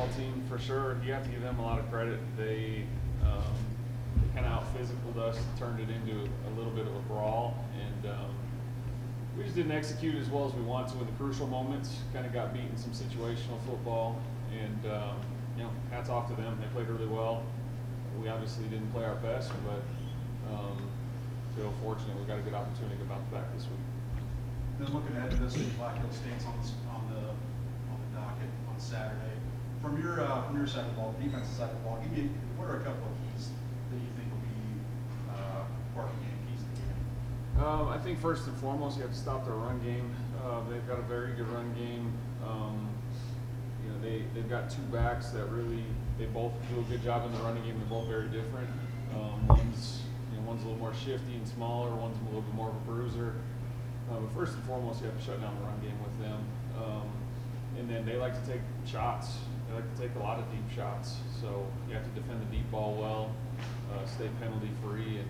football team for sure. You have to give them a lot of credit. They kind of out-physicaled us, turned it into a little bit of a brawl, and we just didn't execute as well as we want to in the crucial moments. Kind of got beat in some situational football, and hats off to them. They played really well. We obviously didn't play our best, but feel fortunate we got a good opportunity to bounce back this week. Then looking ahead to this week, Black Hill State's on the docket on Saturday. From your side of the ball, the defensive side of the ball, what are a couple of keys that you think will be important game keys to the game? I think first and foremost, you have to stop their run game. They've got a very good run game. They've got two backs that they both do a good job in the running game. They're both very different. One's a little more shifty and smaller. One's a little bit more of a bruiser. But first and foremost, you have to shut down the run game with them. And then they like to take shots. They like to take a lot of deep shots. So you have to defend the deep ball well, stay penalty free,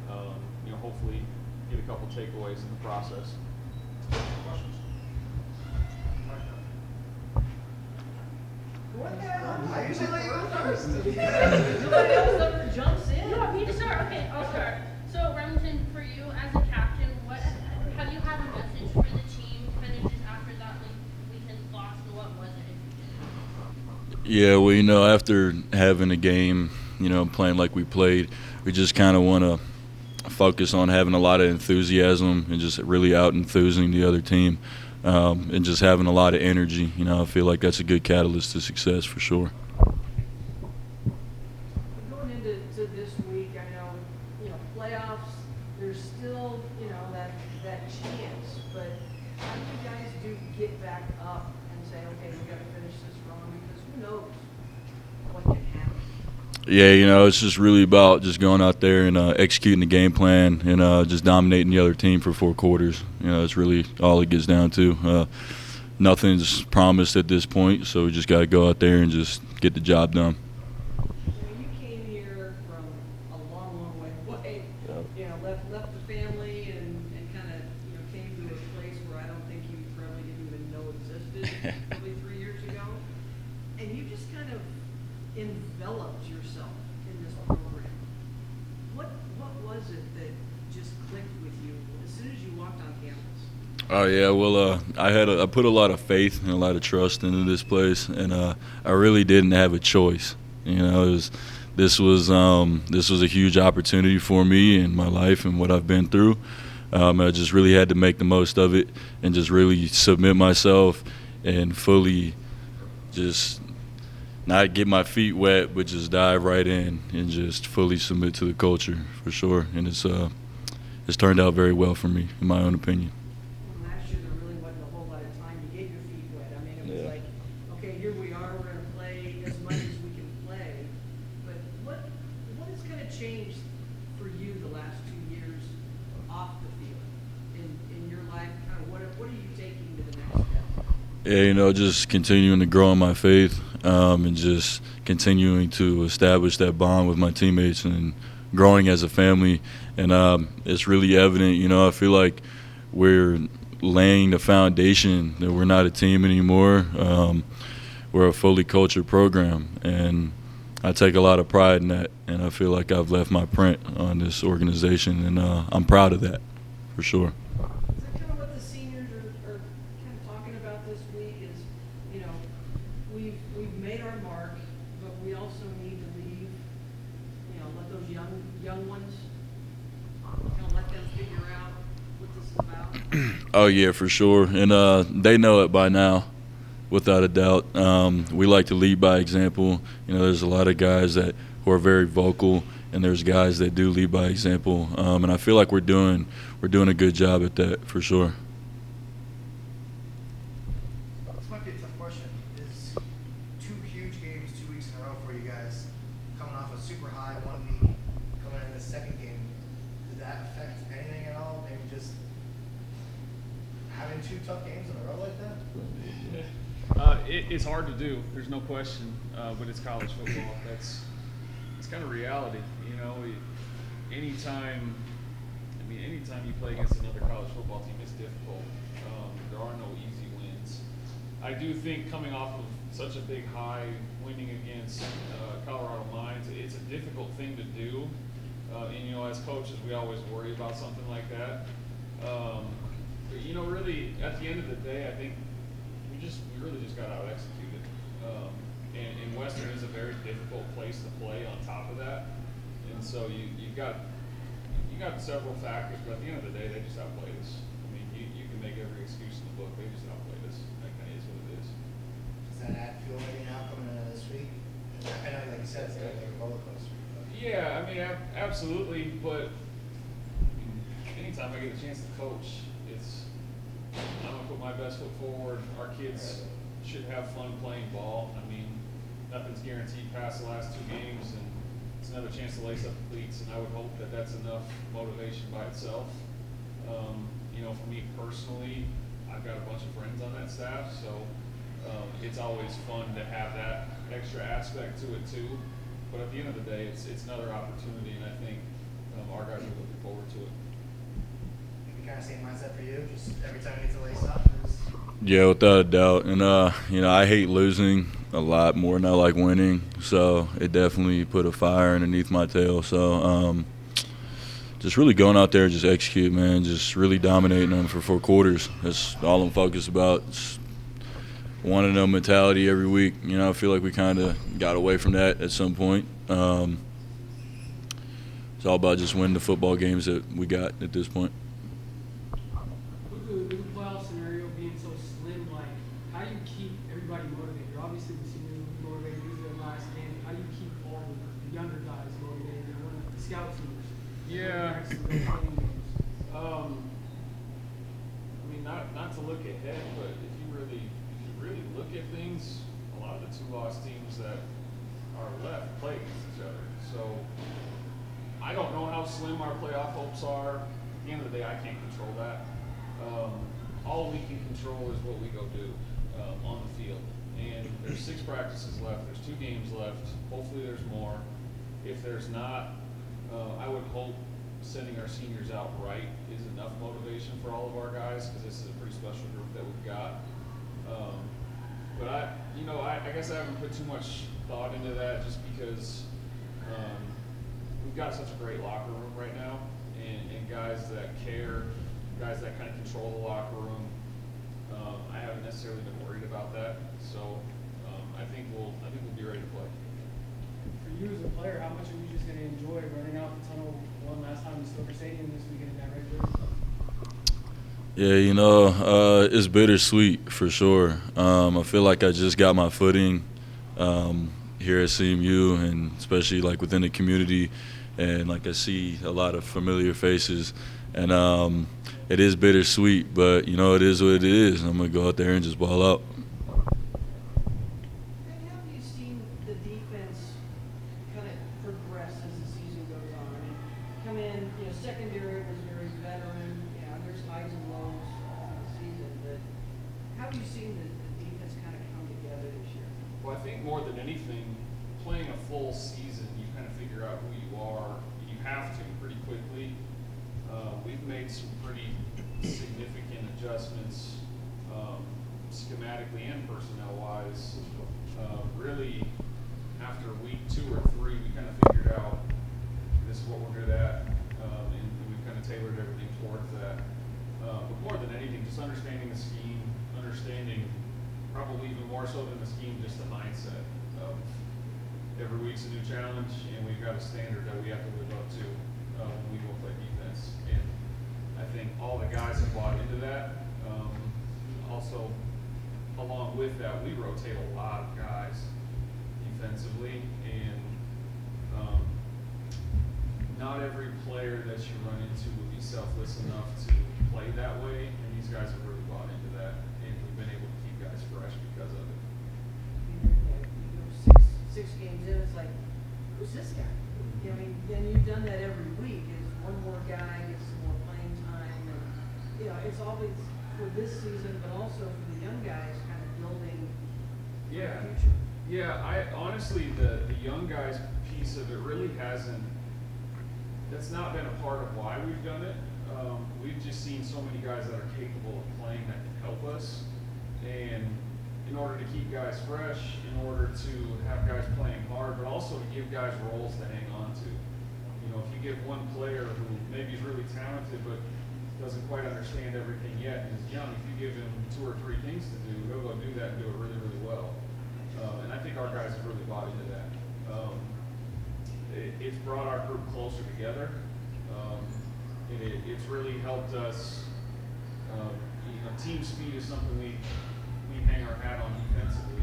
and hopefully get a couple takeaways in the process. Questions? What the hell? I usually let you go first. Nobody else ever jumps in. You want me to start? Okay, I'll start. So Remington, for you as a captain, have you had a message for the team kind of just after that weekend loss, and what was it if you did? Yeah, well, after having a game, playing like we played, we just kind of want to focus on having a lot of enthusiasm and just really out enthusing the other team, and just having a lot of energy. I feel like that's a good catalyst to success for sure. Going into this week, I know, playoffs, there's still, that chance, but how do you guys get back up and say, okay, we got to finish this strong, because who knows what can happen? Yeah, it's just really about just going out there and executing the game plan and just dominating the other team for 4 quarters. That's really all it gets down to. Nothing's promised at this point, so we just got to go out there and just get the job done. You came here from a long, long way away. Left the family and kind of came to a place where I don't think you probably didn't even know existed probably 3 years ago, and you just kind of enveloped yourself in this program. What was it that just clicked with you as soon as you walked on campus? Oh yeah, well, I put a lot of faith and a lot of trust into this place, and I really didn't have a choice. This was a huge opportunity for me in my life and what I've been through. I just really had to make the most of it and just really submit myself and fully just not get my feet wet, but just dive right in and just fully submit to the culture for sure. And it's turned out very well for me, in my own opinion. Last year there really wasn't a whole lot of time to get your feet wet. I mean, it was like, okay, here we are, we're going to play as much as we can play. But what has kind of changed for you the last 2 years off the field in your life? Kind of what are you taking to the next step? Yeah, just continuing to grow in my faith, and just continuing to establish that bond with my teammates and growing as a family. And it's really evident, I feel like we're laying the foundation that we're not a team anymore. We're a fully cultured program, and I take a lot of pride in that, and I feel like I've left my print on this organization, and I'm proud of that, for sure. Is that kind of what the seniors are kind of talking about this week is, we've made our mark, but we also need to leave, let those young ones, let them figure out what this is about? Oh, yeah, for sure. And they know it by now, without a doubt. We like to lead by example. There's a lot of guys who are very vocal, and there's guys that do lead by example. And I feel like we're doing a good job at that, for sure. This might be a tough question. Is 2 huge games 2 weeks in a row for you guys, coming off a super high 1 week, coming in the second game, did that affect anything at all? Maybe just having 2 tough games in a row like that? It's hard to do. There's no question, but it's college football. It's kind of reality. Anytime you play against another college football team, it's difficult. There are no easy wins. I do think coming off of such a big high winning against Colorado Mines. It's a difficult thing to do. And, as coaches, we always worry about something like that. But, really, at the end of the day, I think we really just got out executed. And Western is a very difficult place to play on top of that. And so you got several factors, but at the end of the day, they just outplayed us. I mean, you can make every excuse in the book. They just outplayed us. That kind of is what it is. Does that add fuel maybe now coming into this week? I know, like you said, it's kind of like a roller coaster. But. Yeah, I mean, absolutely. But anytime I get a chance to coach, I'm gonna put my best foot forward. Our kids should have fun playing ball. I mean, nothing's guaranteed past the last 2 games, and it's another chance to lace up the cleats. And I would hope that that's enough motivation by itself. For me personally, I've got a bunch of friends on that staff, so it's always fun to have that extra aspect to it too. But at the end of the day, it's another opportunity, and I think our guys are looking forward to it. Maybe kind of same mindset for you, just every time you get to lace up. Yeah, without a doubt. And, I hate losing a lot more than I like winning. So it definitely put a fire underneath my tail. So just really going out there, just execute, man. Just really dominating them for 4 quarters. That's all I'm focused about. Just want to know mentality every week. I feel like we kind of got away from that at some point. It's all about just winning the football games that we got at this point. With the playoff scenario being so slim, how do you keep everybody motivated? Obviously, we see you motivated. This is their last game. How do you keep all the younger guys motivated? And one of the scout teams. Yeah. I mean, not to look ahead, but if you really look at things, a lot of the 2 lost teams that are left play against each other. So I don't know how slim our playoff hopes are. At the end of the day, I can't control that. All we can control is what we go do on the field. And there's 6 practices left. There's 2 games left. Hopefully there's more. If there's not, I would hope sending our seniors out right is enough motivation for all of our guys, because this is a pretty special group that we've got. But I guess I haven't put too much thought into that, just because we've got such a great locker room right now, and guys that care, guys that kind of control the locker room. I haven't necessarily been worried about that, so I think we'll be ready to play. For you as a player, how much are you just going to enjoy running out the tunnel one last time in Stoker Stadium this weekend in that red jersey? Yeah, it's bittersweet for sure. I feel like I just got my footing here at CMU, and especially within the community, and I see a lot of familiar faces, and it is bittersweet, but it is what it is. I'm gonna go out there and just ball out. And how have you seen the defense kind of progress as the season goes on? I mean, come in, secondary was very veteran. There's highs and lows this season, but how have you seen the defense kind of come together this year? Well, I think more than anything, playing a full season, you kind of figure out who you are. You have to pretty quickly. We've made some pretty significant adjustments, schematically and personnel-wise. Really, after week 2 or 3, we kind of figured out this is what we're good at, and we've kind of tailored everything towards that. But more than anything, just understanding the scheme, understanding probably even more so than the scheme, just the mindset of every week's a new challenge, and we've got a standard that we have to live up to when we go play defense. And I think all the guys have bought into that. Also, along with that, we rotate a lot of guys defensively, and not every player that you run into will be selfless enough to play that way, and these guys have really bought into that, and we've been able to keep guys fresh because of it. Six games in, it's like, who's this guy? And you've done that every week. Is one more guy gets some more playing time, and it's always for this season, but also for the young guys, kind of building for the future. Yeah. I honestly, the young guys piece of it really hasn't. That's not been a part of why we've done it. We've just seen so many guys that are capable of playing that can help us, and in order to keep guys fresh, in order to have guys playing hard, but also to give guys roles to hang on to. You know, if you get one player who maybe is really talented but doesn't quite understand everything yet and is young, if you give him 2 or 3 things to do, he'll go do that and do it really, really well. And I think our guys have really bought into that. It's brought our group closer together. It's really helped us. You know, team speed is something we hang our hat on defensively.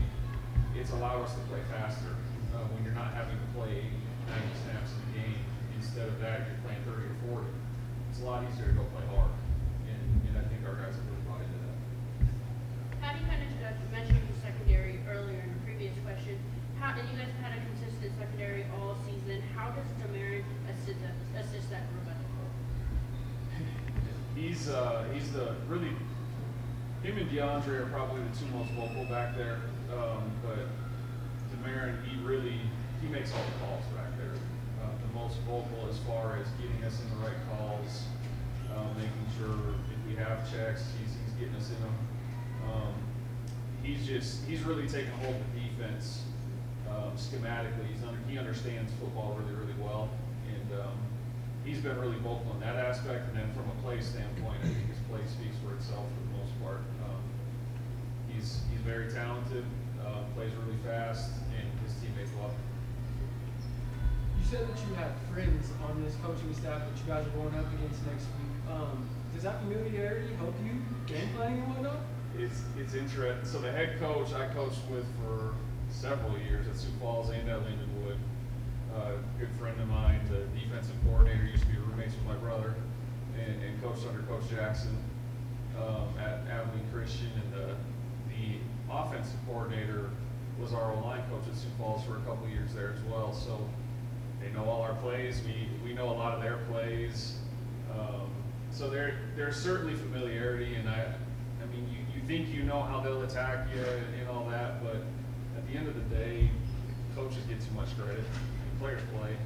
It's allowed us to play faster when you're not having to play 90 snaps in a game. Instead of that, you're playing 30 or 40. It's a lot easier to go play hard, and I think our guys have really bought into that. How do you kind of mentioned the secondary earlier in the previous question? And you guys have had a consistent secondary all season. How does Demaric assist that group as a whole? He's the really, him and DeAndre are probably the 2 most vocal back there. But Demaric, he makes all the calls back there. The most vocal as far as getting us in the right calls, making sure if we have checks, he's getting us in them. He's really taken hold of the defense schematically. He understands football really, really well, and he's been really vocal in that aspect. And then from a play standpoint, I think his play speaks for itself for the most part. He's very talented, plays really fast, and his teammates love him. You said that you have friends on this coaching staff that you guys are going up against next week. Does that familiarity help you game planning and whatnot? It's interesting. So the head coach I coached with for several years at Sioux Falls and at Lindenwood, good friend of mine, the defensive coordinator, used to be roommates with my brother, and coached under Coach Jackson at Abilene Christian, and the offensive coordinator was our O-line coach at Sioux Falls for a couple years there as well. So they know all our plays. We know a lot of their plays. So there's certainly familiarity, and I mean, you think you know how they'll attack you and all that, but at the end of the day, coaches get too much credit. Players play,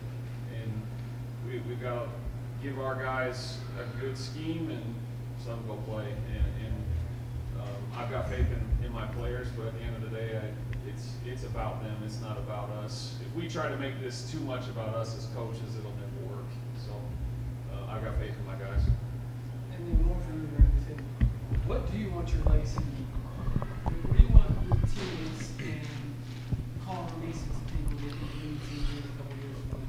and we've got to give our guys a good scheme and some go play. And I've got faith in my players, but at the end of the day, it's about them. It's not about us. If we try to make this too much about us as coaches, it'll never work. So I've got faith in my guys. And then more for you, Remington. What do you want your legacy to be? What do you want your teammates and Colin Masons to think when they think of Remington in a couple years from now?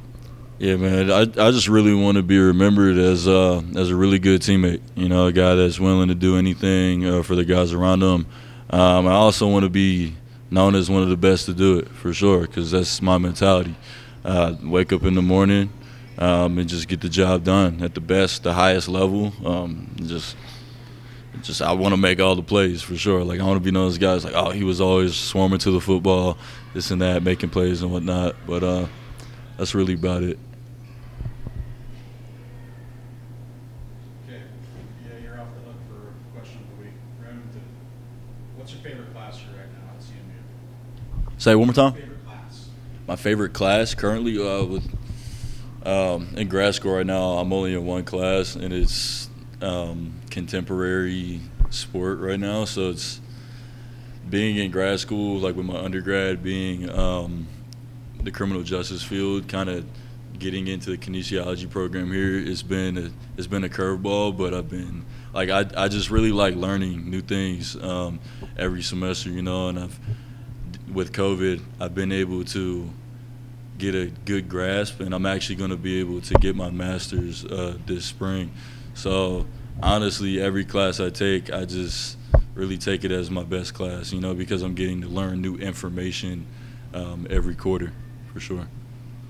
Yeah, man. I just really want to be remembered as a really good teammate. You know, a guy that's willing to do anything for the guys around him. I also want to be known as one of the best to do it, for sure, because that's my mentality. Wake up in the morning and just get the job done at the best, the highest level. Just I want to make all the plays, for sure. Like, I want to be known as guys like, oh, he was always swarming to the football, this and that, making plays and whatnot. But that's really about it. Okay, yeah, you're off the hook for question of the week. Remington, what's your favorite class you're right now at CMU? Say it one more time. Favorite class? My favorite class currently in grad school right now, I'm only in one class, and it's contemporary sport right now. So it's being in grad school, like with my undergrad, being the criminal justice field, kind of getting into the kinesiology program here. It's been a curveball, but I've been like I just really like learning new things every semester, you know. And with COVID, I've been able to get a good grasp, and I'm actually going to be able to get my master's this spring. So honestly, every class I take, I just really take it as my best class, you know, because I'm getting to learn new information every quarter, for sure.